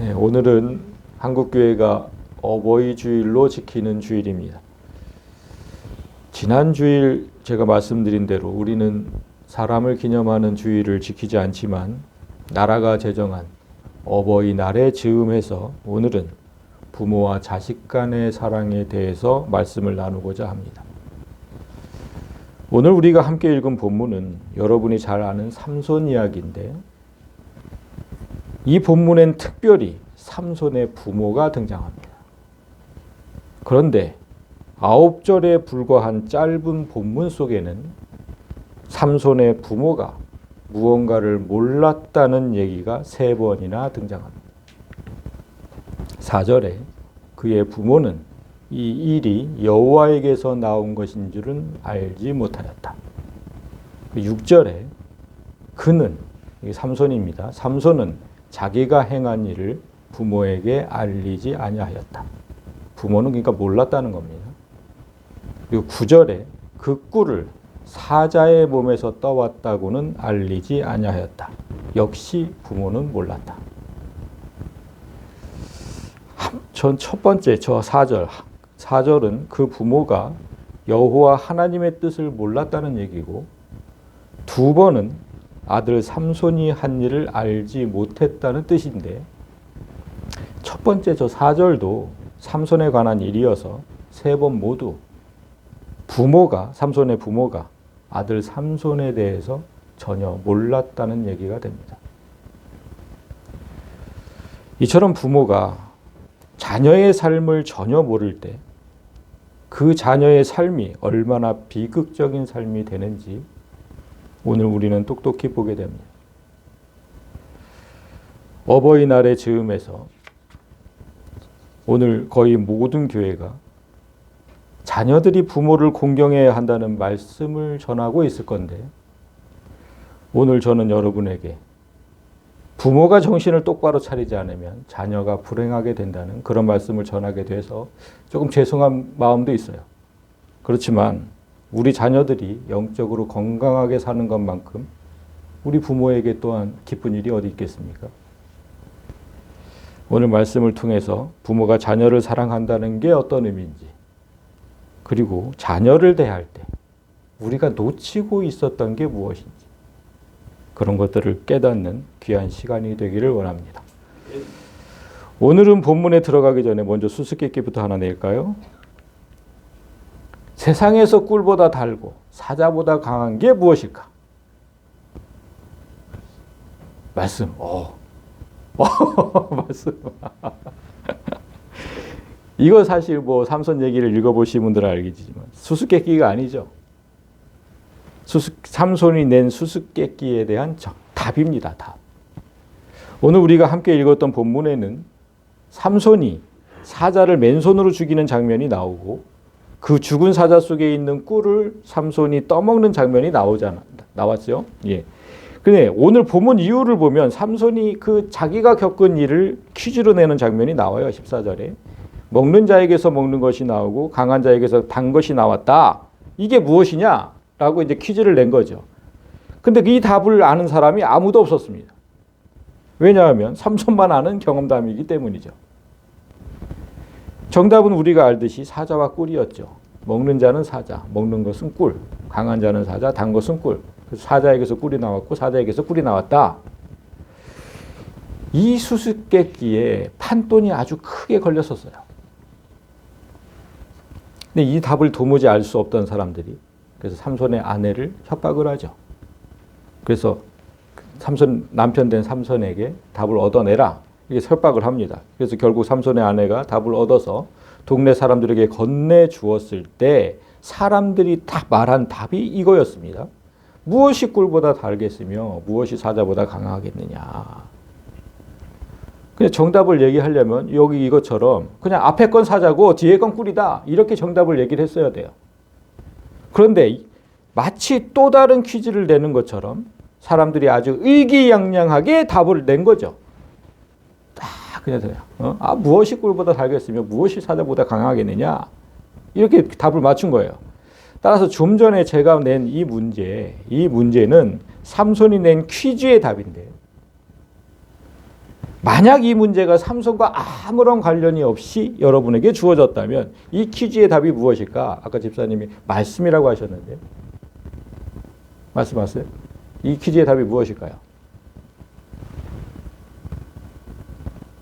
네, 오늘은 한국교회가 어버이 주일로 지키는 주일입니다. 지난 주일 제가 말씀드린 대로 우리는 사람을 기념하는 주일을 지키지 않지만 나라가 제정한 어버이날에 즈음해서 오늘은 부모와 자식 간의 사랑에 대해서 말씀을 나누고자 합니다. 오늘 우리가 함께 읽은 본문은 여러분이 잘 아는 삼손 이야기인데, 이 본문엔 특별히 삼손의 부모가 등장합니다. 그런데 9절에 불과한 짧은 본문 속에는 삼손의 부모가 무언가를 몰랐다는 얘기가 3번이나 등장합니다. 4절에 그의 부모는 이 일이 여호와에게서 나온 것인 줄은 알지 못하였다. 6절에 그는, 이게 삼손입니다. 삼손은 자기가 행한 일을 부모에게 알리지 아니하였다. 부모는 그러니까 몰랐다는 겁니다. 그리고 9절에 그 꿀을 사자의 몸에서 떠왔다고는 알리지 아니하였다. 역시 부모는 몰랐다. 전 첫 번째 저 4절은 그 부모가 여호와 하나님의 뜻을 몰랐다는 얘기고, 2번은 아들 삼손이 한 일을 알지 못했다는 뜻인데, 첫 번째 저 4절도 삼손에 관한 일이어서 3번 모두 삼손의 부모가 아들 삼손에 대해서 전혀 몰랐다는 얘기가 됩니다. 이처럼 부모가 자녀의 삶을 전혀 모를 때 그 자녀의 삶이 얼마나 비극적인 삶이 되는지 오늘 우리는 똑똑히 보게 됩니다. 어버이날의 즈음에서 오늘 거의 모든 교회가 자녀들이 부모를 공경해야 한다는 말씀을 전하고 있을 건데, 오늘 저는 여러분에게 부모가 정신을 똑바로 차리지 않으면 자녀가 불행하게 된다는 그런 말씀을 전하게 돼서 조금 죄송한 마음도 있어요. 그렇지만 우리 자녀들이 영적으로 건강하게 사는 것만큼 우리 부모에게 또한 기쁜 일이 어디 있겠습니까? 오늘 말씀을 통해서 부모가 자녀를 사랑한다는 게 어떤 의미인지, 그리고 자녀를 대할 때 우리가 놓치고 있었던 게 무엇인지, 그런 것들을 깨닫는 귀한 시간이 되기를 원합니다. 오늘은 본문에 들어가기 전에 먼저 수수께끼부터 하나 낼까요? 세상에서 꿀보다 달고 사자보다 강한 게 무엇일까? 말씀. 말씀. 이거 사실 삼손 얘기를 읽어보신 분들은 알겠지만 수수께끼가 아니죠. 삼손이 낸 수수께끼에 대한 답입니다. 답. 오늘 우리가 함께 읽었던 본문에는 삼손이 사자를 맨손으로 죽이는 장면이 나오고, 그 죽은 사자 속에 있는 꿀을 삼손이 떠먹는 장면이 나왔죠. 예. 근데 오늘 본문 이유를 보면 삼손이 자기가 겪은 일을 퀴즈로 내는 장면이 나와요. 14절에. 먹는 자에게서 먹는 것이 나오고 강한 자에게서 단 것이 나왔다. 이게 무엇이냐? 라고 이제 퀴즈를 낸 거죠. 근데 이 답을 아는 사람이 아무도 없었습니다. 왜냐하면 삼손만 아는 경험담이기 때문이죠. 정답은 우리가 알듯이 사자와 꿀이었죠. 먹는 자는 사자, 먹는 것은 꿀. 강한 자는 사자, 단 것은 꿀. 그래서 사자에게서 꿀이 나왔고 사자에게서 꿀이 나왔다. 이 수수께끼에 판돈이 아주 크게 걸렸었어요. 근데 이 답을 도무지 알 수 없던 사람들이 그래서 삼손의 아내를 협박을 하죠. 그래서 남편 된 삼손에게 답을 얻어내라, 이렇게 협박을 합니다. 그래서 결국 삼손의 아내가 답을 얻어서 동네 사람들에게 건네주었을 때 사람들이 다 말한 답이 이거였습니다. 무엇이 꿀보다 달겠으며 무엇이 사자보다 강하겠느냐. 그냥 정답을 얘기하려면 여기 이것처럼 그냥 앞에 건 사자고 뒤에 건 꿀이다, 이렇게 정답을 얘기를 했어야 돼요. 그런데 마치 또 다른 퀴즈를 내는 것처럼 사람들이 아주 의기양양하게 답을 낸 거죠. 딱 그냥 무엇이 꿀보다 달겠으며 무엇이 사자보다 강하겠느냐, 이렇게 답을 맞춘 거예요. 따라서 좀 전에 제가 낸 이 문제는 삼손이 낸 퀴즈의 답인데, 만약 이 문제가 삼손과 아무런 관련이 없이 여러분에게 주어졌다면 이 퀴즈의 답이 무엇일까? 아까 집사님이 말씀이라고 하셨는데 말씀하세요. 이 퀴즈의 답이 무엇일까요?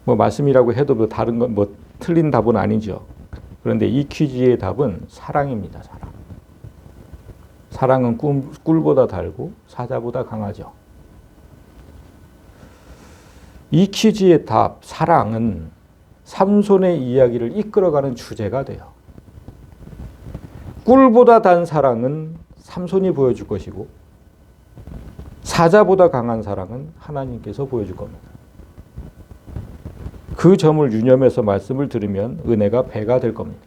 뭐 말씀이라고 해도 뭐 다른 건 뭐 틀린 답은 아니죠. 그런데 이 퀴즈의 답은 사랑입니다. 사랑. 사랑은 꿀보다 달고 사자보다 강하죠. 이 퀴즈의 답, 사랑은 삼손의 이야기를 이끌어가는 주제가 돼요. 꿀보다 단 사랑은 삼손이 보여줄 것이고 사자보다 강한 사랑은 하나님께서 보여줄 겁니다. 그 점을 유념해서 말씀을 들으면 은혜가 배가 될 겁니다.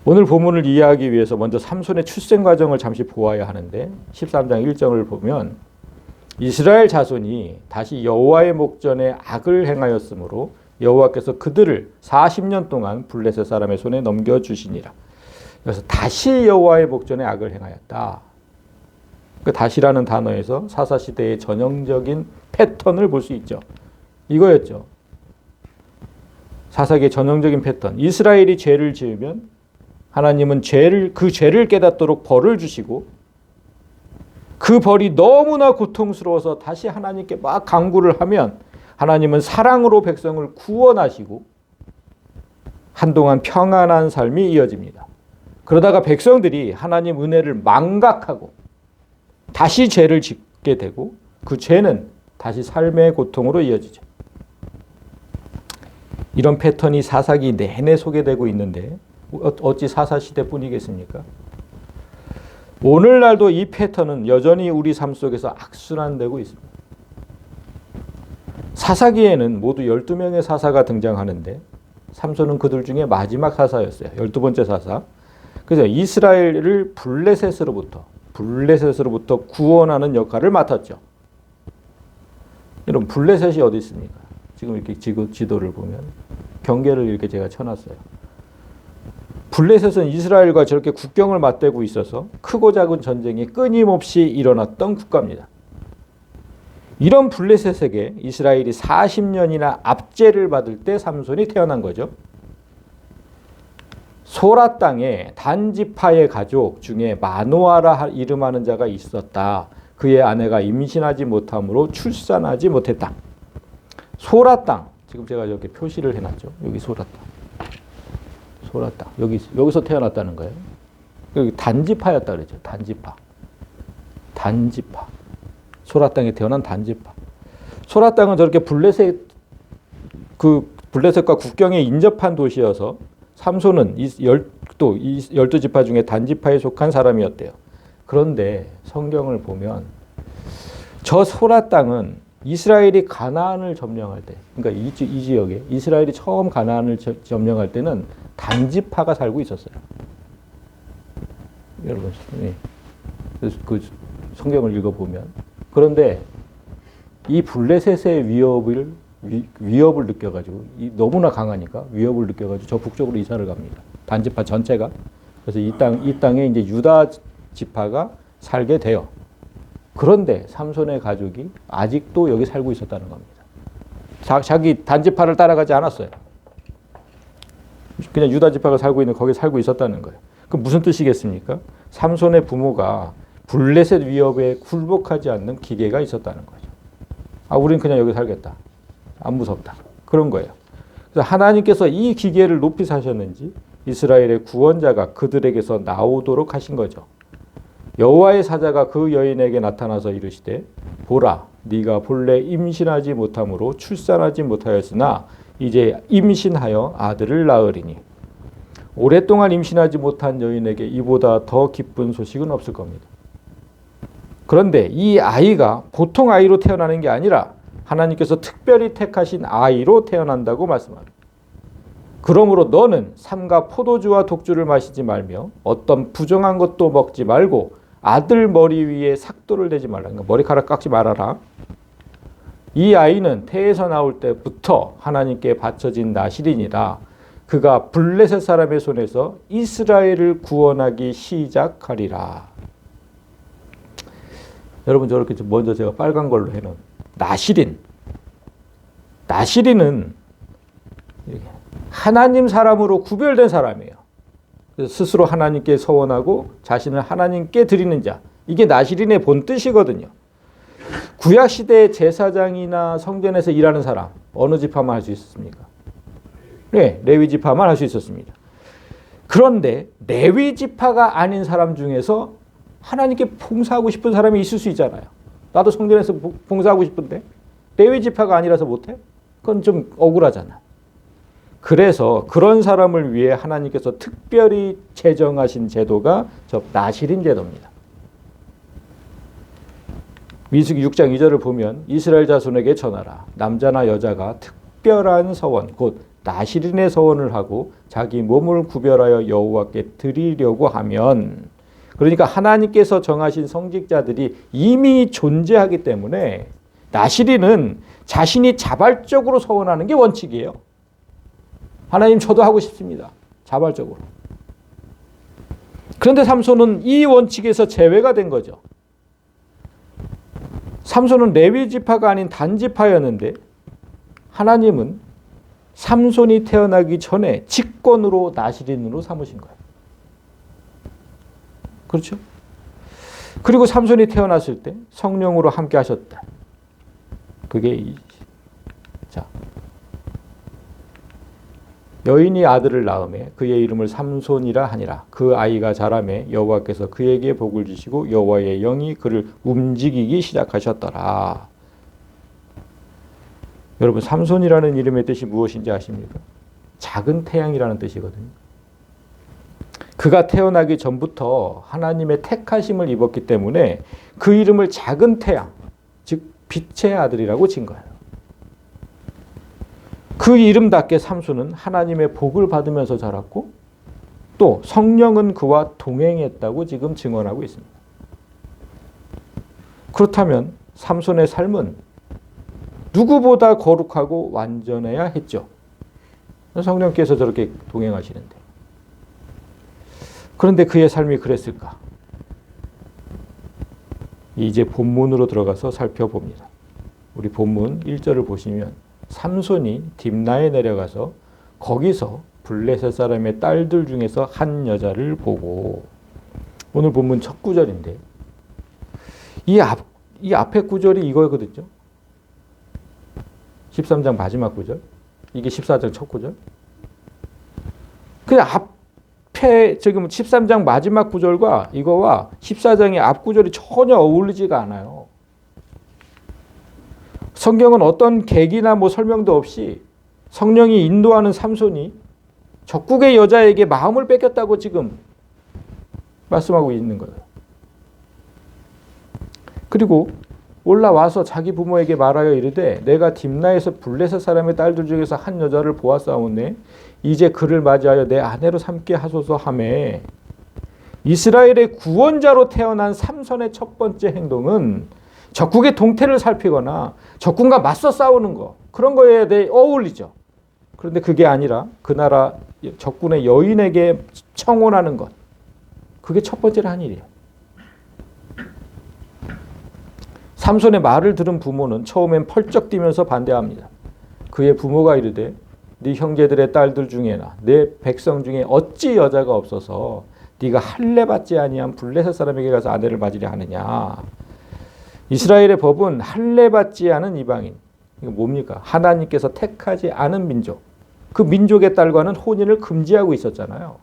오늘 본문을 이해하기 위해서 먼저 삼손의 출생 과정을 잠시 보아야 하는데 13장 1절을 보면 이스라엘 자손이 다시 여호와의 목전에 악을 행하였으므로 여호와께서 그들을 40년 동안 블레셋 사람의 손에 넘겨주시니라. 그래서 다시 여호와의 목전에 악을 행하였다. 그 다시라는 단어에서 사사시대의 전형적인 패턴을 볼 수 있죠. 이거였죠. 사사기의 전형적인 패턴. 이스라엘이 죄를 지으면 하나님은 그 죄를 깨닫도록 벌을 주시고 그 벌이 너무나 고통스러워서 다시 하나님께 막 간구를 하면 하나님은 사랑으로 백성을 구원하시고 한동안 평안한 삶이 이어집니다. 그러다가 백성들이 하나님 은혜를 망각하고 다시 죄를 짓게 되고 그 죄는 다시 삶의 고통으로 이어지죠. 이런 패턴이 사사기 내내 소개되고 있는데 어찌 사사시대뿐이겠습니까? 오늘날도 이 패턴은 여전히 우리 삶 속에서 악순환되고 있습니다. 사사기에는 모두 12명의 사사가 등장하는데 삼손은 그들 중에 마지막 사사였어요. 12번째 사사. 그래서 이스라엘을 블레셋으로부터 구원하는 역할을 맡았죠. 여러분 블레셋이 어디 있습니까? 지금 이렇게 지도를 보면 경계를 이렇게 제가 쳐놨어요. 블레셋은 이스라엘과 저렇게 국경을 맞대고 있어서 크고 작은 전쟁이 끊임없이 일어났던 국가입니다. 이런 블레셋에게 이스라엘이 40년이나 압제를 받을 때 삼손이 태어난 거죠. 소라 땅에 단지파의 가족 중에 마노아라 이름하는 자가 있었다. 그의 아내가 임신하지 못함으로 출산하지 못했다. 소라 땅, 지금 제가 이렇게 표시를 해놨죠. 여기 소라 땅. 소라 땅. 여기서 태어났다는 거예요. 여기 단지파였다 그랬죠. 단지파. 소라 땅에 태어난 단지파. 소라 땅은 저렇게 블레셋과 국경에 인접한 도시여서 삼손은 이 12지파 중에 단지파에 속한 사람이었대요. 그런데 성경을 보면 저 소라 땅은 이스라엘이 가나안을 점령할 때, 그러니까 이 지역에 이스라엘이 처음 가나안을 점령할 때는 단지파가 살고 있었어요. 여러분, 그래서 그 성경을 읽어보면 그런데 이 블레셋의 위협을 느껴가지고 너무나 강하니까 위협을 느껴가지고 저 북쪽으로 이사를 갑니다. 단지파 전체가. 그래서 이 땅에 이제 유다 지파가 살게 돼요. 그런데 삼손의 가족이 아직도 여기 살고 있었다는 겁니다. 자기 단지파를 따라가지 않았어요. 그냥 유다 지파가 살고 있는 거기 살고 있었다는 거예요. 그럼 무슨 뜻이겠습니까? 삼손의 부모가 블레셋 위협에 굴복하지 않는 기계가 있었다는 거죠. 우린 그냥 여기 살겠다. 안 무섭다. 그런 거예요. 그래서 하나님께서 이 기계를 높이 사셨는지 이스라엘의 구원자가 그들에게서 나오도록 하신 거죠. 여호와의 사자가 그 여인에게 나타나서 이르시되 보라 네가 본래 임신하지 못함으로 출산하지 못하였으나 이제 임신하여 아들을 낳으리니 오랫동안 임신하지 못한 여인에게 이보다 더 기쁜 소식은 없을 겁니다. 그런데 이 아이가 보통 아이로 태어나는 게 아니라 하나님께서 특별히 택하신 아이로 태어난다고 말씀합니다. 그러므로 너는 삼가 포도주와 독주를 마시지 말며 어떤 부정한 것도 먹지 말고 아들 머리 위에 삭도를 대지 말라. 그러니까 머리카락 깎지 말아라. 이 아이는 태에서 나올 때부터 하나님께 바쳐진 나실이니라. 그가 블레셋 사람의 손에서 이스라엘을 구원하기 시작하리라. 여러분 저렇게 먼저 제가 빨간 걸로 해놓은 나실인. 나시린은 하나님 사람으로 구별된 사람이에요. 그래서 스스로 하나님께 서원하고 자신을 하나님께 드리는 자. 이게 나시린의 본 뜻이거든요. 구약시대의 제사장이나 성전에서 일하는 사람, 어느 지파만 할 수 있었습니까? 네, 레위 지파만 할 수 있었습니다. 그런데 레위 지파가 아닌 사람 중에서 하나님께 봉사하고 싶은 사람이 있을 수 있잖아요. 나도 성전에서 봉사하고 싶은데 레위 지파가 아니라서 못해? 그건 좀 억울하잖아. 그래서 그런 사람을 위해 하나님께서 특별히 제정하신 제도가 저 나시린 제도입니다. 민수기 6장 2절을 보면 이스라엘 자손에게 전하라. 남자나 여자가 특별한 서원, 곧 나시린의 서원을 하고 자기 몸을 구별하여 여호와께 드리려고 하면, 그러니까 하나님께서 정하신 성직자들이 이미 존재하기 때문에 나시린은 자신이 자발적으로 서원하는 게 원칙이에요. 하나님 저도 하고 싶습니다. 자발적으로. 그런데 삼손은 이 원칙에서 제외가 된 거죠. 삼손은 레위 지파가 아닌 단 지파였는데 하나님은 삼손이 태어나기 전에 직권으로 나시린으로 삼으신 거예요. 그렇죠? 그리고 삼손이 태어났을 때 성령으로 함께 하셨다. 그게 자, 여인이 아들을 낳음에 그의 이름을 삼손이라 하니라. 그 아이가 자라매 여호와께서 그에게 복을 주시고 여호와의 영이 그를 움직이기 시작하셨더라. 여러분, 삼손이라는 이름의 뜻이 무엇인지 아십니까? 작은 태양이라는 뜻이거든요. 그가 태어나기 전부터 하나님의 택하심을 입었기 때문에 그 이름을 작은 태양, 즉 빛의 아들이라고 진 거예요. 그 이름답게 삼손은 하나님의 복을 받으면서 자랐고 또 성령은 그와 동행했다고 지금 증언하고 있습니다. 그렇다면 삼손의 삶은 누구보다 거룩하고 완전해야 했죠. 성령께서 저렇게 동행하시는데. 그런데 그의 삶이 그랬을까? 이제 본문으로 들어가서 살펴봅니다. 우리 본문 1절을 보시면 삼손이 딥나에 내려가서 거기서 블레셋 사람의 딸들 중에서 한 여자를 보고, 오늘 본문 첫 구절인데 이 앞에 구절이 이거거든요. 13장 마지막 구절. 이게 14장 첫 구절. 그 앞에 지금 13장 마지막 구절과 이거와 14장의 앞 구절이 전혀 어울리지가 않아요. 성경은 어떤 계기나 설명도 없이 성령이 인도하는 삼손이 적국의 여자에게 마음을 뺏겼다고 지금 말씀하고 있는 거예요. 그리고 올라와서 자기 부모에게 말하여 이르되 내가 딥나에서 블레셋 사람의 딸들 중에서 한 여자를 보았사오니 이제 그를 맞이하여 내 아내로 삼게 하소서 하매, 이스라엘의 구원자로 태어난 삼손의 첫 번째 행동은 적국의 동태를 살피거나 적군과 맞서 싸우는 거, 그런 거에 대해 어울리죠. 그런데 그게 아니라 그 나라 적군의 여인에게 청혼하는 것, 그게 첫 번째로 한 일이에요. 삼손의 말을 들은 부모는 처음엔 펄쩍 뛰면서 반대합니다. 그의 부모가 이르되 네 형제들의 딸들 중에나 내 백성 중에 어찌 여자가 없어서 네가 할례 받지 아니한 블레셋 사람에게 가서 아내를 맞으려 하느냐. 이스라엘의 법은 할례 받지 않은 이방인, 이거 뭡니까? 하나님께서 택하지 않은 민족, 그 민족의 딸과는 혼인을 금지하고 있었잖아요.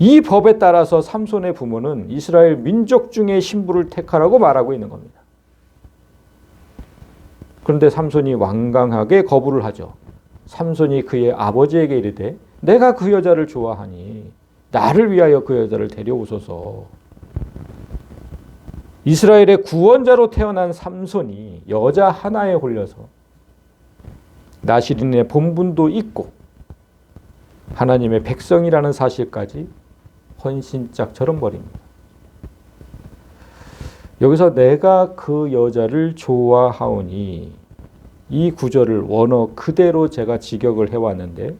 이 법에 따라서 삼손의 부모는 이스라엘 민족 중에 신부를 택하라고 말하고 있는 겁니다. 그런데 삼손이 완강하게 거부를 하죠. 삼손이 그의 아버지에게 이르되 내가 그 여자를 좋아하니 나를 위하여 그 여자를 데려오소서. 이스라엘의 구원자로 태어난 삼손이 여자 하나에 홀려서 나시린의 본분도 잊고 하나님의 백성이라는 사실까지 헌신짝처럼 버립니다. 여기서 내가 그 여자를 좋아하오니, 이 구절을 원어 그대로 제가 직역을 해왔는데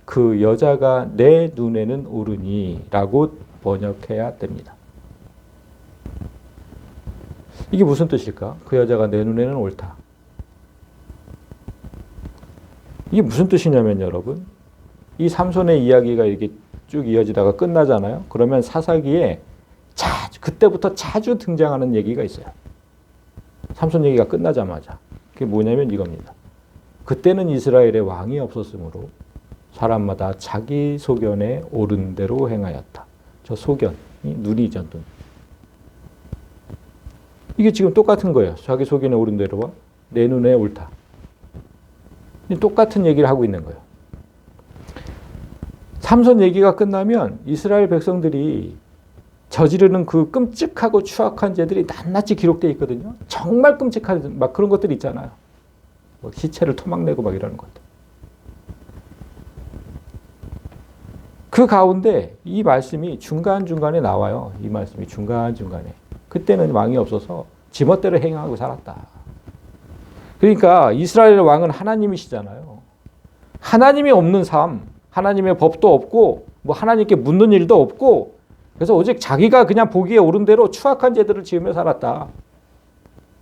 그 여자가 내 눈에는 옳으니 라고 번역해야 됩니다. 이게 무슨 뜻일까? 그 여자가 내 눈에는 옳다. 이게 무슨 뜻이냐면 여러분, 이 삼손의 이야기가 이렇게 쭉 이어지다가 끝나잖아요. 그러면 사사기에 그때부터 자주 등장하는 얘기가 있어요. 삼손 얘기가 끝나자마자. 그게 뭐냐면 이겁니다. 그때는 이스라엘에 왕이 없었으므로 사람마다 자기 소견에 옳은 대로 행하였다. 저 소견이 눈이죠, 눈. 이게 지금 똑같은 거예요. 자기 소견에 옳은 대로와 내 눈에 옳다. 똑같은 얘기를 하고 있는 거예요. 삼손 얘기가 끝나면 이스라엘 백성들이 저지르는 그 끔찍하고 추악한 죄들이 낱낱이 기록되어 있거든요. 정말 끔찍한 막 그런 것들이 있잖아요. 뭐 시체를 토막내고 막 이러는 것들. 그 가운데 이 말씀이 중간중간에 나와요. 이 말씀이 중간중간에. 그때는 왕이 없어서 지멋대로 행하고 살았다. 그러니까 이스라엘의 왕은 하나님이시잖아요. 하나님이 없는 삶, 하나님의 법도 없고 뭐 하나님께 묻는 일도 없고 그래서 오직 자기가 그냥 보기에 옳은 대로 추악한 죄들을 지으며 살았다.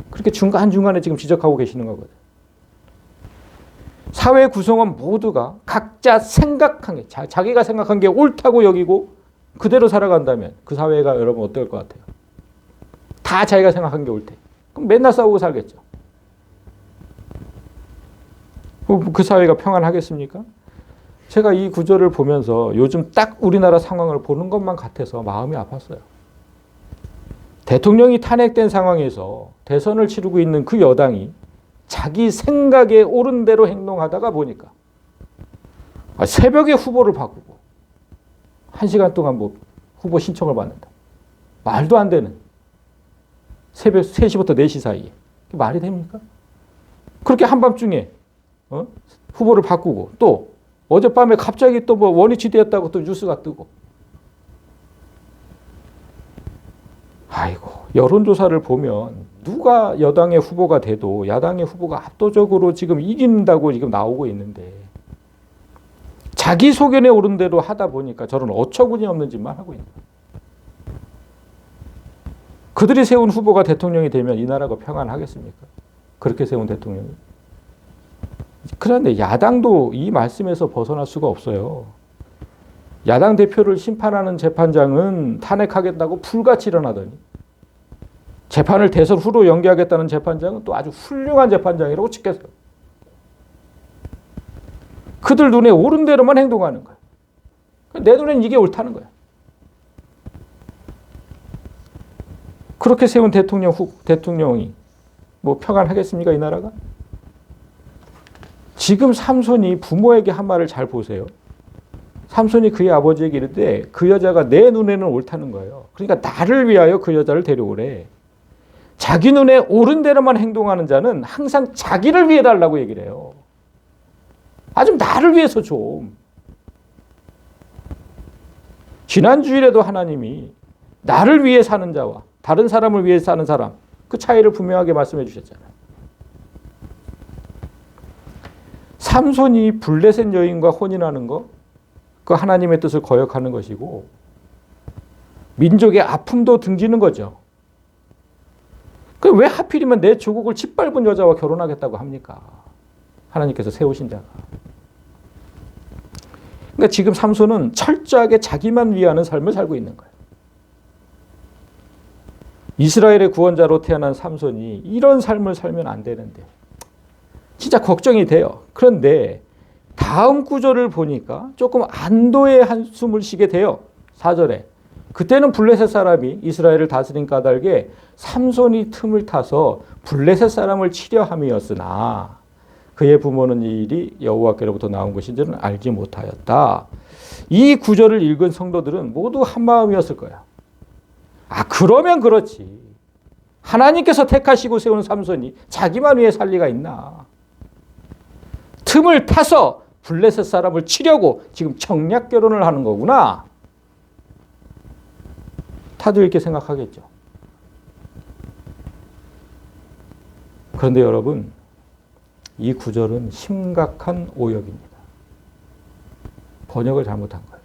그렇게 중간중간에 지금 지적하고 계시는 거거든요. 사회 구성원 모두가 각자 생각한 게 자기가 생각한 게 옳다고 여기고 그대로 살아간다면 그 사회가 여러분 어떨 것 같아요? 다 자기가 생각한 게 옳대. 그럼 맨날 싸우고 살겠죠. 그 사회가 평안하겠습니까? 제가 이 구절을 보면서 요즘 딱 우리나라 상황을 보는 것만 같아서 마음이 아팠어요. 대통령이 탄핵된 상황에서 대선을 치르고 있는 그 여당이 자기 생각에 옳은 대로 행동하다가 보니까 새벽에 후보를 바꾸고 1시간 동안 뭐 후보 신청을 받는다. 말도 안 되는 새벽 3시부터 4시 사이에. 말이 됩니까? 그렇게 한밤중에 후보를 바꾸고 또 어젯밤에 갑자기 또 뭐 원위치 되었다고 또 뉴스가 뜨고. 아이고, 여론조사를 보면 누가 여당의 후보가 돼도 야당의 후보가 압도적으로 지금 이긴다고 지금 나오고 있는데 자기 소견에 오른 대로 하다 보니까 저런 어처구니 없는 짓만 하고 있는 거예요. 그들이 세운 후보가 대통령이 되면 이 나라가 평안하겠습니까? 그렇게 세운 대통령이. 그런데 야당도 이 말씀에서 벗어날 수가 없어요. 야당 대표를 심판하는 재판장은 탄핵하겠다고 불같이 일어나더니 재판을 대선 후로 연기하겠다는 재판장은 또 아주 훌륭한 재판장이라고 찍겠어요. 그들 눈에 옳은 대로만 행동하는 거예요. 내 눈엔 이게 옳다는 거예요. 그렇게 세운 대통령이 뭐 평안하겠습니까, 이 나라가? 지금 삼손이 부모에게 한 말을 잘 보세요. 삼손이 그의 아버지에게 이르되 그 여자가 내 눈에는 옳다는 거예요. 그러니까 나를 위하여 그 여자를 데려오래. 자기 눈에 옳은 대로만 행동하는 자는 항상 자기를 위해 달라고 얘기를 해요. 아주 나를 위해서 좀. 지난 주일에도 하나님이 나를 위해 사는 자와 다른 사람을 위해 사는 사람 그 차이를 분명하게 말씀해 주셨잖아요. 삼손이 블레셋 여인과 혼인하는 거, 그 하나님의 뜻을 거역하는 것이고 민족의 아픔도 등지는 거죠. 왜 하필이면 내 조국을 짓밟은 여자와 결혼하겠다고 합니까? 하나님께서 세우신 자가. 그러니까 지금 삼손은 철저하게 자기만 위하는 삶을 살고 있는 거예요. 이스라엘의 구원자로 태어난 삼손이 이런 삶을 살면 안 되는데 진짜 걱정이 돼요. 그런데 다음 구절을 보니까 조금 안도의 한숨을 쉬게 돼요. 4절에. 그때는 블레셋 사람이 이스라엘을 다스린 까닭에 삼손이 틈을 타서 블레셋 사람을 치려 함이었으나 그의 부모는 이 일이 여호와께로부터 나온 것인지는 알지 못하였다. 이 구절을 읽은 성도들은 모두 한마음이었을 거야. 그러면 그렇지. 하나님께서 택하시고 세운 삼손이 자기만 위해 살 리가 있나. 틈을 타서 블레셋 사람을 치려고 지금 청약 결혼을 하는 거구나. 다들 이렇게 생각하겠죠. 그런데 여러분, 이 구절은 심각한 오역입니다. 번역을 잘못한 거예요.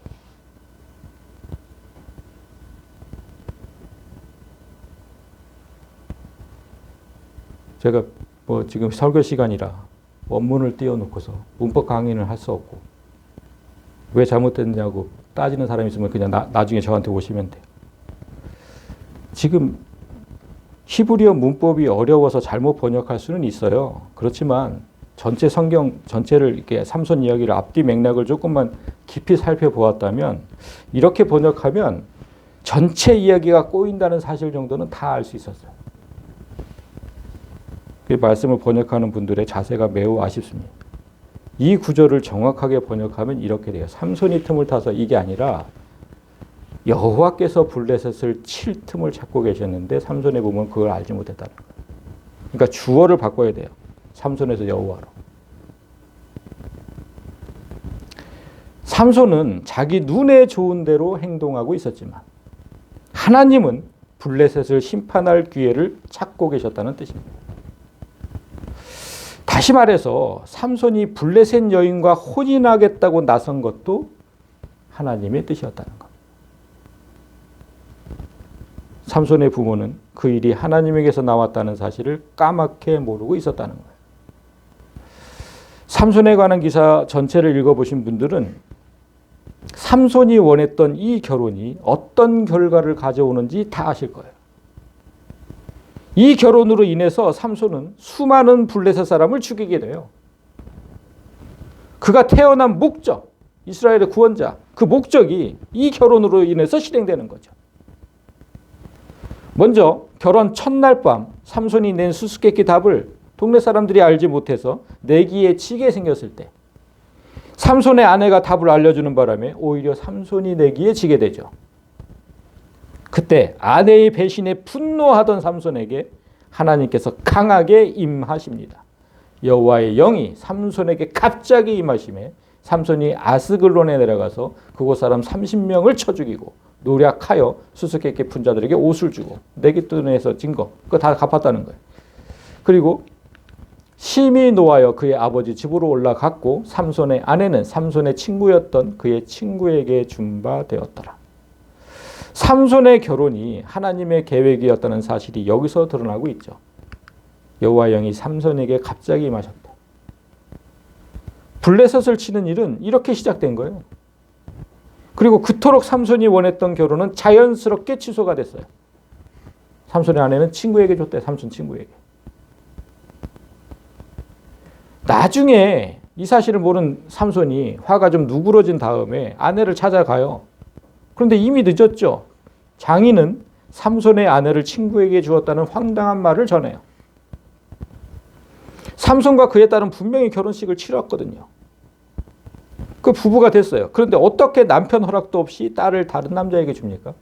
제가 지금 설교 시간이라 원문을 띄워놓고서 문법 강의를 할 수 없고 왜 잘못됐냐고 따지는 사람이 있으면 그냥 나중에 저한테 오시면 돼요. 지금 히브리어 문법이 어려워서 잘못 번역할 수는 있어요. 그렇지만 전체 성경 전체를 이렇게 삼손 이야기를 앞뒤 맥락을 조금만 깊이 살펴보았다면 이렇게 번역하면 전체 이야기가 꼬인다는 사실 정도는 다 알 수 있었어요. 그 말씀을 번역하는 분들의 자세가 매우 아쉽습니다. 이 구절을 정확하게 번역하면 이렇게 돼요. 삼손이 틈을 타서 이게 아니라 여호와께서 블레셋을 칠 틈을 찾고 계셨는데 삼손에 보면 그걸 알지 못했다는 거예요. 그러니까 주어를 바꿔야 돼요. 삼손에서 여호와로. 삼손은 자기 눈에 좋은 대로 행동하고 있었지만 하나님은 블레셋을 심판할 기회를 찾고 계셨다는 뜻입니다. 다시 말해서 삼손이 블레셋 여인과 혼인하겠다고 나선 것도 하나님의 뜻이었다는 것. 삼손의 부모는 그 일이 하나님에게서 나왔다는 사실을 까맣게 모르고 있었다는 거예요. 삼손에 관한 기사 전체를 읽어보신 분들은 삼손이 원했던 이 결혼이 어떤 결과를 가져오는지 다 아실 거예요. 이 결혼으로 인해서 삼손은 수많은 블레셋 사람을 죽이게 돼요. 그가 태어난 목적, 이스라엘의 구원자, 그 목적이 이 결혼으로 인해서 실행되는 거죠. 먼저 결혼 첫날 밤 삼손이 낸 수수께끼 답을 동네 사람들이 알지 못해서 내기에 지게 생겼을 때 삼손의 아내가 답을 알려주는 바람에 오히려 삼손이 내기에 지게 되죠. 그때 아내의 배신에 분노하던 삼손에게 하나님께서 강하게 임하십니다. 여호와의 영이 삼손에게 갑자기 임하심에 삼손이 아스글론에 내려가서 그곳 사람 30명을 쳐 죽이고 노략하여 수수께끼 푼 자들에게 옷을 주고 내기돈에서 진 거 그거 다 갚았다는 거예요. 그리고 심히 노하여 그의 아버지 집으로 올라갔고 삼손의 아내는 삼손의 친구였던 그의 친구에게 준 바 되었더라. 삼손의 결혼이 하나님의 계획이었다는 사실이 여기서 드러나고 있죠. 여호와의 영이 삼손에게 갑자기 임하셨다. 블레셋을 치는 일은 이렇게 시작된 거예요. 그리고 그토록 삼손이 원했던 결혼은 자연스럽게 취소가 됐어요. 삼손의 아내는 친구에게 줬대. 삼손 친구에게. 나중에 이 사실을 모른 삼손이 화가 좀 누그러진 다음에 아내를 찾아가요. 그런데 이미 늦었죠. 장인은 삼손의 아내를 친구에게 주었다는 황당한 말을 전해요. 삼손과 그의 딸은 분명히 결혼식을 치렀거든요. 그 부부가 됐어요. 그런데 어떻게 남편 허락도 없이 딸을 다른 남자에게 줍니까?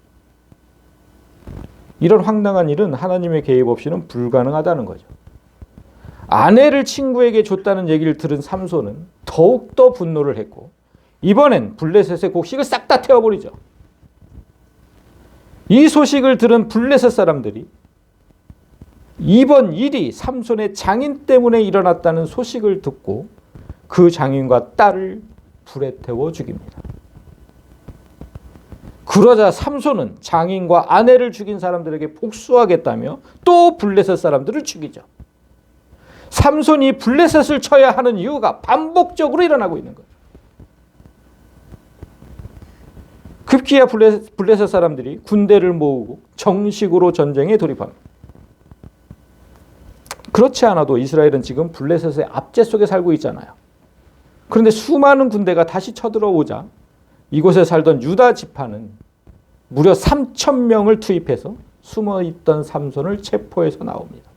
이런 황당한 일은 하나님의 개입 없이는 불가능하다는 거죠. 아내를 친구에게 줬다는 얘기를 들은 삼손은 더욱더 분노를 했고 이번엔 블레셋의 곡식을 싹 다 태워버리죠. 이 소식을 들은 블레셋 사람들이 이번 일이 삼손의 장인 때문에 일어났다는 소식을 듣고 그 장인과 딸을 불에 태워 죽입니다. 그러자 삼손은 장인과 아내를 죽인 사람들에게 복수하겠다며 또 블레셋 사람들을 죽이죠. 삼손이 블레셋을 쳐야 하는 이유가 반복적으로 일어나고 있는 거예요. 급기야 블레셋 사람들이 군대를 모으고 정식으로 전쟁에 돌입합니다. 그렇지 않아도 이스라엘은 지금 블레셋의 압제 속에 살고 있잖아요. 그런데 수많은 군대가 다시 쳐들어오자 이곳에 살던 유다 지파는 무려 3,000명을 투입해서 숨어있던 삼손을 체포해서 나옵니다.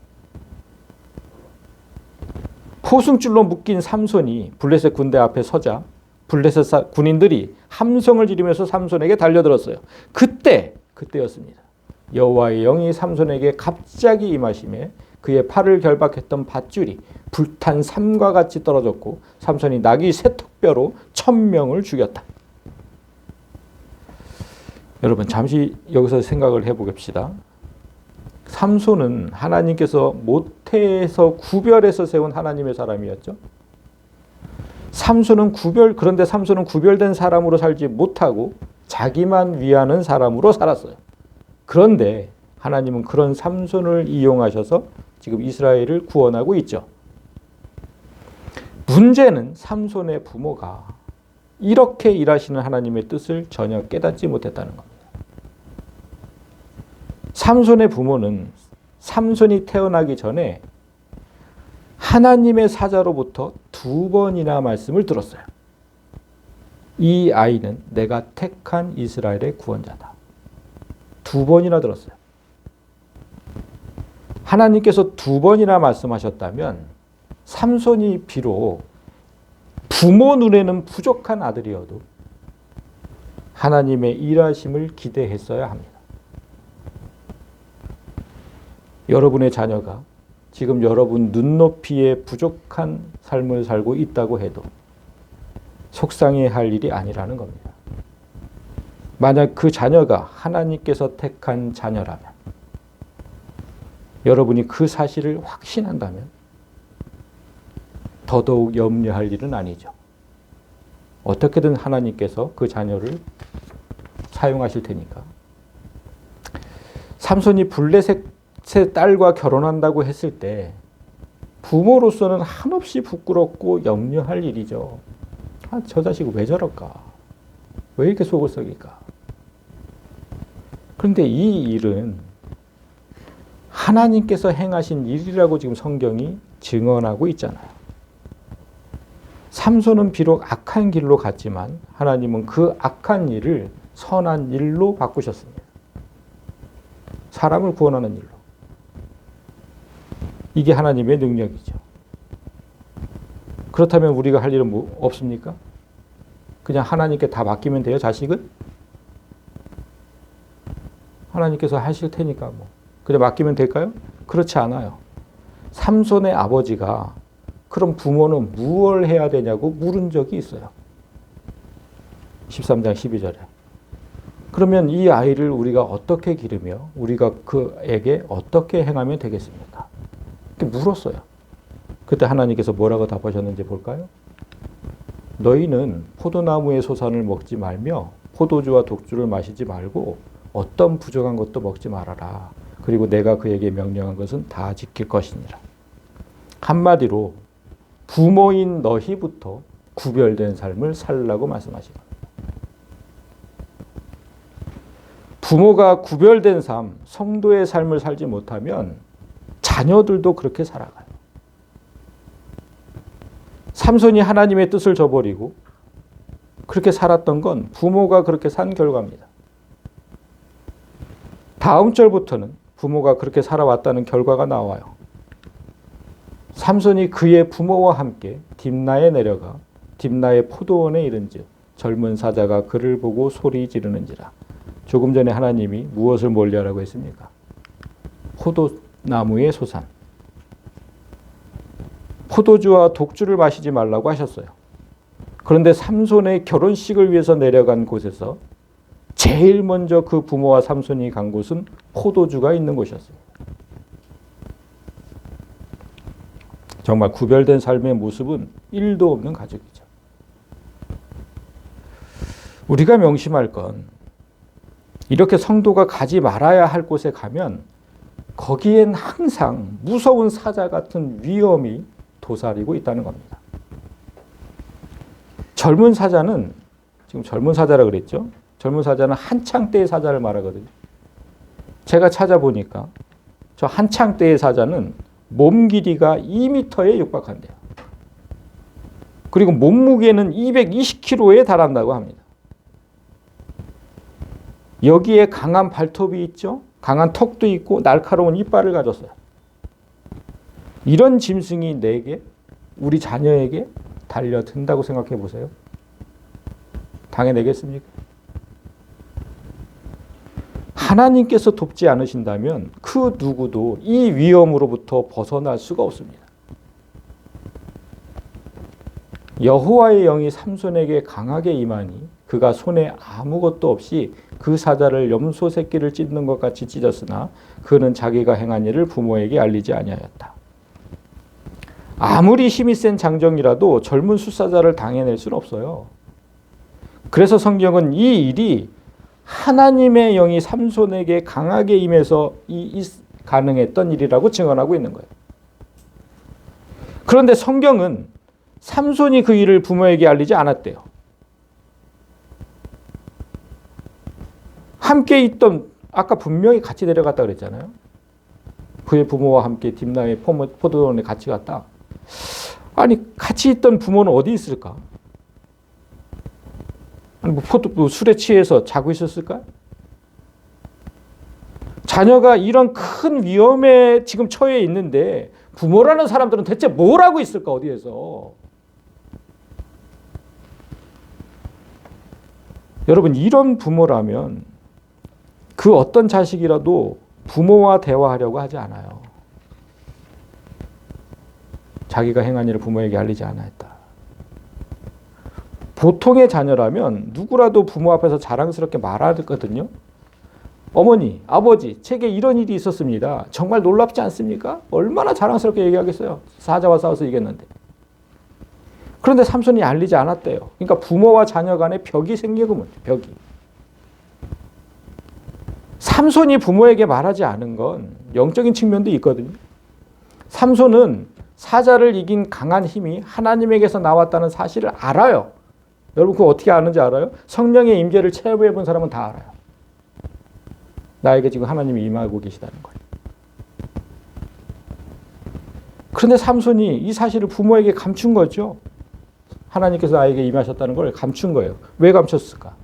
포승줄로 묶인 삼손이 블레셋 군대 앞에 서자 블레셋 군인들이 함성을 지르면서 삼손에게 달려들었어요. 그때였습니다. 여호와의 영이 삼손에게 갑자기 임하심에 그의 팔을 결박했던 밧줄이 불탄 삼과 같이 떨어졌고 삼손이 나귀 새턱뼈로 1,000명을 죽였다. 여러분 잠시 여기서 생각을 해보겠습니다. 삼손은 하나님께서 모태에서 구별해서 세운 하나님의 사람이었죠. 그런데 삼손은 구별된 사람으로 살지 못하고 자기만 위하는 사람으로 살았어요. 그런데 하나님은 그런 삼손을 이용하셔서 지금 이스라엘을 구원하고 있죠. 문제는 삼손의 부모가 이렇게 일하시는 하나님의 뜻을 전혀 깨닫지 못했다는 겁니다. 삼손의 부모는 삼손이 태어나기 전에 하나님의 사자로부터 2번이나 말씀을 들었어요. 이 아이는 내가 택한 이스라엘의 구원자다. 2번이나 들었어요. 하나님께서 2번이나 말씀하셨다면 삼손이 비록 부모 눈에는 부족한 아들이어도 하나님의 일하심을 기대했어야 합니다. 여러분의 자녀가 지금 여러분 눈높이에 부족한 삶을 살고 있다고 해도 속상해할 일이 아니라는 겁니다. 만약 그 자녀가 하나님께서 택한 자녀라면, 여러분이 그 사실을 확신한다면 더더욱 염려할 일은 아니죠. 어떻게든 하나님께서 그 자녀를 사용하실 테니까. 삼손이 블레셋의 딸과 결혼한다고 했을 때 부모로서는 한없이 부끄럽고 염려할 일이죠. 저 자식 왜 저럴까? 왜 이렇게 속을 썩일까? 그런데 이 일은 하나님께서 행하신 일이라고 지금 성경이 증언하고 있잖아요. 삼손은 비록 악한 길로 갔지만 하나님은 그 악한 일을 선한 일로 바꾸셨습니다. 사람을 구원하는 일로. 이게 하나님의 능력이죠. 그렇다면 우리가 할 일은 뭐 없습니까? 그냥 하나님께 다 맡기면 돼요, 자식은? 하나님께서 하실 테니까 뭐 그냥 맡기면 될까요? 그렇지 않아요. 삼손의 아버지가 그럼 부모는 무엇을 해야 되냐고 물은 적이 있어요. 13장 12절에. 그러면 이 아이를 우리가 어떻게 기르며 우리가 그에게 어떻게 행하면 되겠습니까? 이렇게 물었어요. 그때 하나님께서 뭐라고 답하셨는지 볼까요? 너희는 포도나무의 소산을 먹지 말며 포도주와 독주를 마시지 말고 어떤 부족한 것도 먹지 말아라. 그리고 내가 그에게 명령한 것은 다 지킬 것이니라. 한마디로 부모인 너희부터 구별된 삶을 살라고 말씀하신 겁니다. 부모가 구별된 삶, 성도의 삶을 살지 못하면 자녀들도 그렇게 살아가요. 삼손이 하나님의 뜻을 저버리고 그렇게 살았던 건 부모가 그렇게 산 결과입니다. 다음 절부터는 부모가 그렇게 살아왔다는 결과가 나와요. 삼손이 그의 부모와 함께 딥나에 내려가 딥나의 포도원에 이른즉 젊은 사자가 그를 보고 소리 지르는지라. 조금 전에 하나님이 무엇을 멀리하라고 했습니까? 포도나무의 소산. 포도주와 독주를 마시지 말라고 하셨어요. 그런데 삼손의 결혼식을 위해서 내려간 곳에서 제일 먼저 그 부모와 삼손이 간 곳은 포도주가 있는 곳이었어요. 정말 구별된 삶의 모습은 1도 없는 가족이죠. 우리가 명심할 건 이렇게 성도가 가지 말아야 할 곳에 가면 거기엔 항상 무서운 사자 같은 위험이 도사리고 있다는 겁니다. 젊은 사자는, 지금 젊은 사자라 그랬죠? 젊은 사자는 한창 때의 사자를 말하거든요. 제가 찾아보니까 저 한창 때의 사자는 몸 길이가 2m에 육박한대요. 그리고 몸무게는 220kg에 달한다고 합니다. 여기에 강한 발톱이 있죠. 강한 턱도 있고 날카로운 이빨을 가졌어요. 이런 짐승이 내게, 우리 자녀에게 달려든다고 생각해 보세요. 당해내겠습니까? 하나님께서 돕지 않으신다면 그 누구도 이 위험으로부터 벗어날 수가 없습니다. 여호와의 영이 삼손에게 강하게 임하니 그가 손에 아무것도 없이 그 사자를 염소 새끼를 찢는 것 같이 찢었으나 그는 자기가 행한 일을 부모에게 알리지 아니하였다. 아무리 힘이 센 장정이라도 젊은 숫사자를 당해낼 수는 없어요. 그래서 성경은 이 일이 하나님의 영이 삼손에게 강하게 임해서 가능했던 일이라고 증언하고 있는 거예요. 그런데 성경은 삼손이 그 일을 부모에게 알리지 않았대요. 함께 있던, 아까 분명히 같이 내려갔다 그랬잖아요. 그의 부모와 함께 딥나의 포도원에 같이 갔다. 아니, 같이 있던 부모는 어디 있을까? 아니, 뭐 술에 취해서 자고 있었을까? 자녀가 이런 큰 위험에 지금 처해 있는데 부모라는 사람들은 대체 뭘 하고 있을까, 어디에서? 여러분, 이런 부모라면 그 어떤 자식이라도 부모와 대화하려고 하지 않아요. 자기가 행한 일을 부모에게 알리지 않았다. 보통의 자녀라면 누구라도 부모 앞에서 자랑스럽게 말하거든요. 어머니, 아버지, 제게 이런 일이 있었습니다. 정말 놀랍지 않습니까? 얼마나 자랑스럽게 얘기하겠어요. 사자와 싸워서 이겼는데. 그런데 삼손이 알리지 않았대요. 그러니까 부모와 자녀 간에 벽이 생기고, 벽이. 삼손이 부모에게 말하지 않은 건 영적인 측면도 있거든요. 삼손은 사자를 이긴 강한 힘이 하나님에게서 나왔다는 사실을 알아요. 여러분, 그거 어떻게 아는지 알아요? 성령의 임재를 체험해 본 사람은 다 알아요. 나에게 지금 하나님이 임하고 계시다는 거예요. 그런데 삼손이 이 사실을 부모에게 감춘 거죠. 하나님께서 나에게 임하셨다는 걸 감춘 거예요. 왜 감췄을까?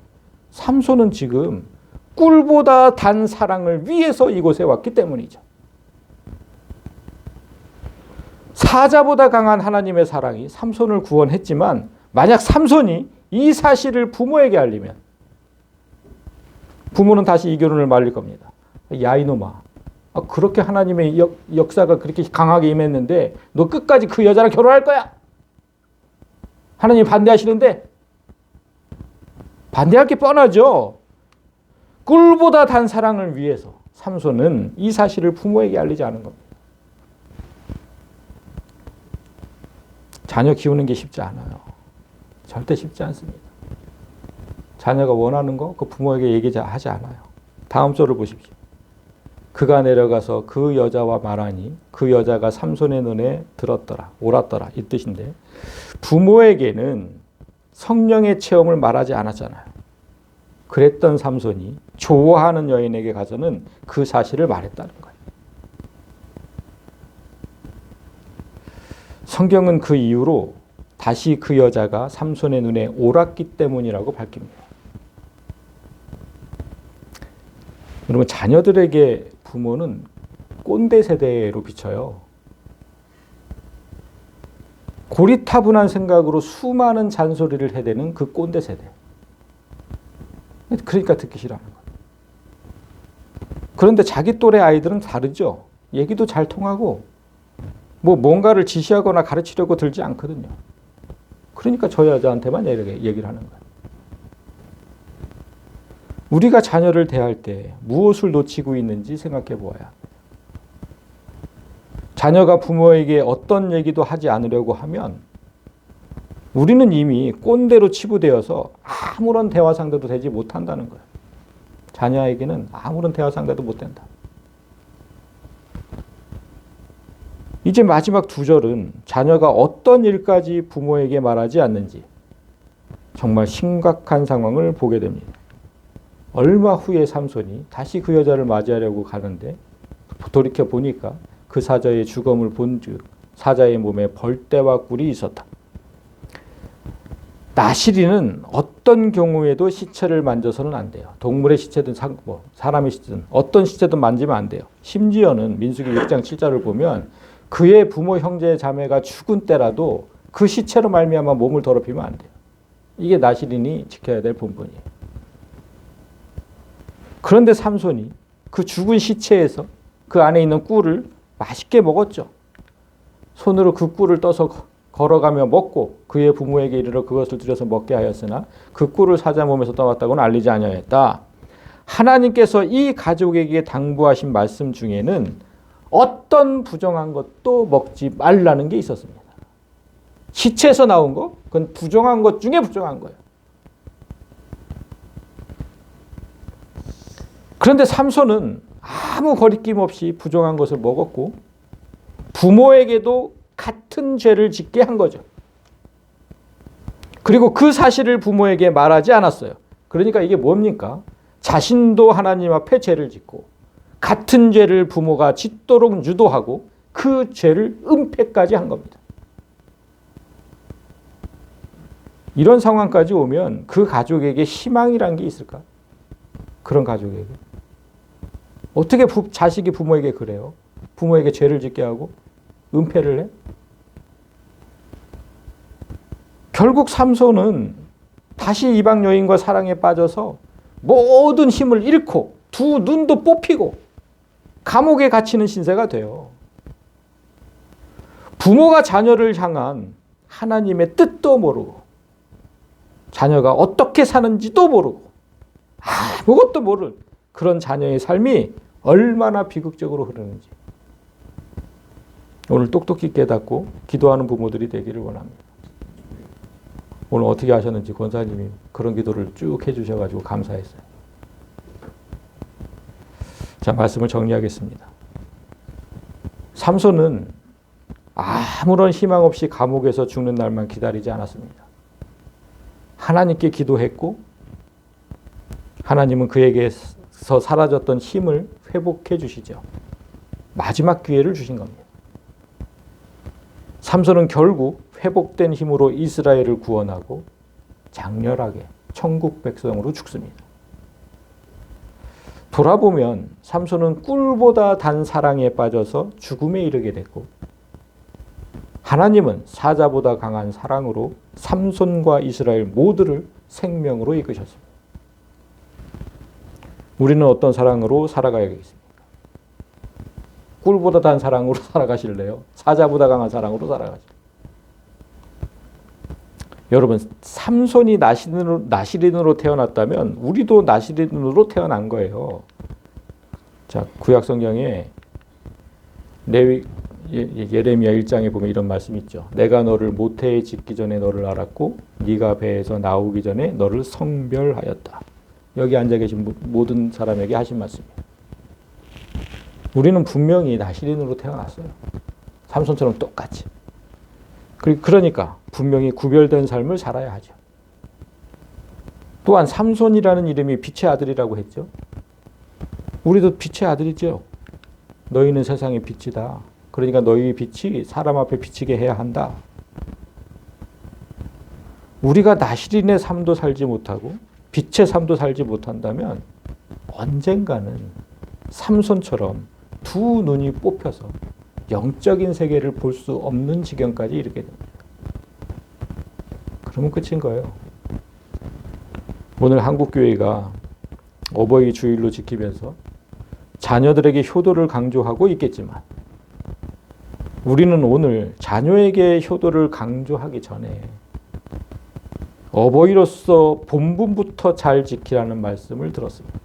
삼손은 지금 꿀보다 단 사랑을 위해서 이곳에 왔기 때문이죠. 사자보다 강한 하나님의 사랑이 삼손을 구원했지만 만약 삼손이 이 사실을 부모에게 알리면 부모는 다시 이 결혼을 말릴 겁니다. 야, 이놈아. 그렇게 하나님의 역사가 그렇게 강하게 임했는데 너 끝까지 그 여자랑 결혼할 거야? 하나님이 반대하시는데? 반대할 게 뻔하죠. 꿀보다 단 사랑을 위해서 삼손은 이 사실을 부모에게 알리지 않은 겁니다. 자녀 키우는 게 쉽지 않아요. 절대 쉽지 않습니다. 자녀가 원하는 거 그 부모에게 얘기하지 않아요. 다음 절을 보십시오. 그가 내려가서 그 여자와 말하니 그 여자가 삼손의 눈에 들었더라, 옳았더라, 이 뜻인데 부모에게는 성령의 체험을 말하지 않았잖아요. 그랬던 삼손이 좋아하는 여인에게 가서는 그 사실을 말했다는 거예요. 성경은 그 이후로 다시 그 여자가 삼손의 눈에 옳았기 때문이라고 밝힙니다. 여러분, 자녀들에게 부모는 꼰대 세대로 비춰요. 고리타분한 생각으로 수많은 잔소리를 해대는 그 꼰대 세대. 그러니까 듣기 싫어하는 거예요. 그런데 자기 또래 아이들은 다르죠. 얘기도 잘 통하고 뭔가를 지시하거나 가르치려고 들지 않거든요. 그러니까 저 여자한테만 얘기를 하는 거예요. 우리가 자녀를 대할 때 무엇을 놓치고 있는지 생각해 보아야. 자녀가 부모에게 어떤 얘기도 하지 않으려고 하면 우리는 이미 꼰대로 치부되어서 아무런 대화 상대도 되지 못한다는 거예요. 자녀에게는 아무런 대화 상대도 못 된다. 이제 마지막 두 절은 자녀가 어떤 일까지 부모에게 말하지 않는지 정말 심각한 상황을 보게 됩니다. 얼마 후에 삼손이 다시 그 여자를 맞이하려고 가는데 돌이켜 보니까 그 사자의 죽음을 본즉 사자의 몸에 벌떼와 꿀이 있었다. 나시리는 어떤 경우에도 시체를 만져서는 안 돼요. 동물의 시체든 사람의 시체든 어떤 시체든 만지면 안 돼요. 심지어는 민수기 6장 7절을 보면 그의 부모 형제 자매가 죽은 때라도 그 시체로 말미암아 몸을 더럽히면 안 돼요. 이게 나시린이 지켜야 될 본분이에요. 그런데 삼손이 그 죽은 시체에서 그 안에 있는 꿀을 맛있게 먹었죠. 손으로 그 꿀을 떠서 걸어가며 먹고 그의 부모에게 이르러 그것을 들여서 먹게 하였으나 그 꿀을 사자 몸에서 떠왔다고는 알리지 아니하였다. 하나님께서 이 가족에게 당부하신 말씀 중에는 어떤 부정한 것도 먹지 말라는 게 있었습니다. 시체에서 나온 거, 그건 부정한 것 중에 부정한 거예요. 그런데 삼손은 아무 거리낌 없이 부정한 것을 먹었고 부모에게도 같은 죄를 짓게 한 거죠. 그리고 그 사실을 부모에게 말하지 않았어요. 그러니까 이게 뭡니까? 자신도 하나님 앞에 죄를 짓고 같은 죄를 부모가 짓도록 유도하고 그 죄를 은폐까지 한 겁니다. 이런 상황까지 오면 그 가족에게 희망이란 게 있을까? 그런 가족에게. 어떻게 자식이 부모에게 그래요? 부모에게 죄를 짓게 하고 은폐를 해? 결국 삼손은 다시 이방 여인과 사랑에 빠져서 모든 힘을 잃고 두 눈도 뽑히고 감옥에 갇히는 신세가 돼요. 부모가 자녀를 향한 하나님의 뜻도 모르고 자녀가 어떻게 사는지도 모르고 아무것도 모를 그런 자녀의 삶이 얼마나 비극적으로 흐르는지 오늘 똑똑히 깨닫고 기도하는 부모들이 되기를 원합니다. 오늘 어떻게 하셨는지 권사님이 그런 기도를 쭉 해주셔가지고 감사했어요. 자, 말씀을 정리하겠습니다. 삼손은 아무런 희망 없이 감옥에서 죽는 날만 기다리지 않았습니다. 하나님께 기도했고 하나님은 그에게서 사라졌던 힘을 회복해 주시죠. 마지막 기회를 주신 겁니다. 삼손은 결국 회복된 힘으로 이스라엘을 구원하고 장렬하게 천국 백성으로 죽습니다. 돌아보면 삼손은 꿀보다 단 사랑에 빠져서 죽음에 이르게 됐고 하나님은 사자보다 강한 사랑으로 삼손과 이스라엘 모두를 생명으로 이끄셨습니다. 우리는 어떤 사랑으로 살아가야겠습니까? 꿀보다 단 사랑으로 살아가실래요? 사자보다 강한 사랑으로 살아가실래요? 여러분, 삼손이 나시린으로 태어났다면 우리도 나시린으로 태어난 거예요. 자, 구약 성경에 예레미야 1장에 보면 이런 말씀이 있죠. 내가 너를 모태에 짓기 전에 너를 알았고 네가 배에서 나오기 전에 너를 성별하였다. 여기 앉아 계신 모든 사람에게 하신 말씀이에요. 우리는 분명히 나시린으로 태어났어요. 삼손처럼 똑같이. 그러니까 분명히 구별된 삶을 살아야 하죠. 또한 삼손이라는 이름이 빛의 아들이라고 했죠. 우리도 빛의 아들이죠. 너희는 세상의 빛이다. 그러니까 너희 빛이 사람 앞에 비치게 해야 한다. 우리가 나시린의 삶도 살지 못하고 빛의 삶도 살지 못한다면 언젠가는 삼손처럼 두 눈이 뽑혀서 영적인 세계를 볼 수 없는 지경까지 이르게 됩니다. 그러면 끝인 거예요. 오늘 한국교회가 어버이 주일로 지키면서 자녀들에게 효도를 강조하고 있겠지만 우리는 오늘 자녀에게 효도를 강조하기 전에 어버이로서 본분부터 잘 지키라는 말씀을 들었습니다.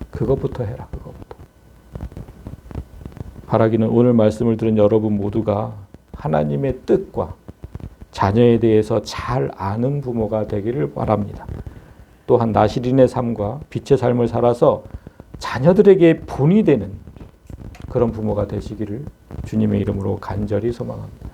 그것부터 해라. 그것부터. 바라기는 오늘 말씀을 들은 여러분 모두가 하나님의 뜻과 자녀에 대해서 잘 아는 부모가 되기를 바랍니다. 또한 나시린의 삶과 빛의 삶을 살아서 자녀들에게 본이 되는 그런 부모가 되시기를 주님의 이름으로 간절히 소망합니다.